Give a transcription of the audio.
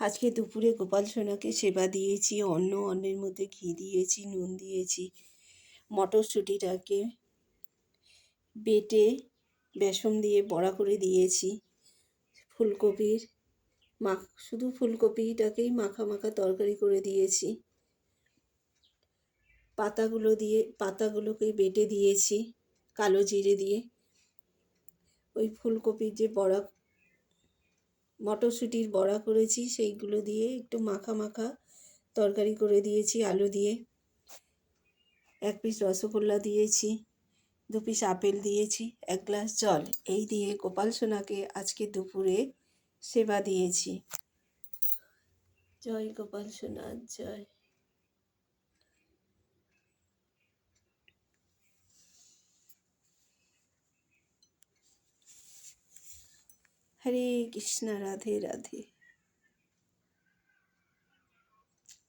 আজকে দুপুরে গোপাল সোনাকে সেবা দিয়েছি। অন্নের মধ্যে ঘি দিয়েছি, নুন দিয়েছি। মটরশুঁটিটাকে বেটে বেসন দিয়ে বড়া করে দিয়েছি। ফুলকপির শুধু ফুলকপিটাকেই মাখা মাখা তরকারি করে দিয়েছি। পাতাগুলোকে বেটে দিয়েছি কালো জিরে দিয়ে। ওই ফুলকপির যে বড়া, মটরশুঁটির বড়া করেছি সেইগুলো দিয়ে একটু মাখা মাখা তরকারি করে দিয়েছি আলু দিয়ে। 1 পিস রসগোল্লা দিয়েছি, 2 পিস আপেল দিয়েছি, 1 গ্লাস জল। এই দিয়ে গোপাল সোনাকে আজকে দুপুরে সেবা দিয়েছি। জয় গোপাল সোনা জয়। হরে কৃষ্ণ, রাধে রাধে।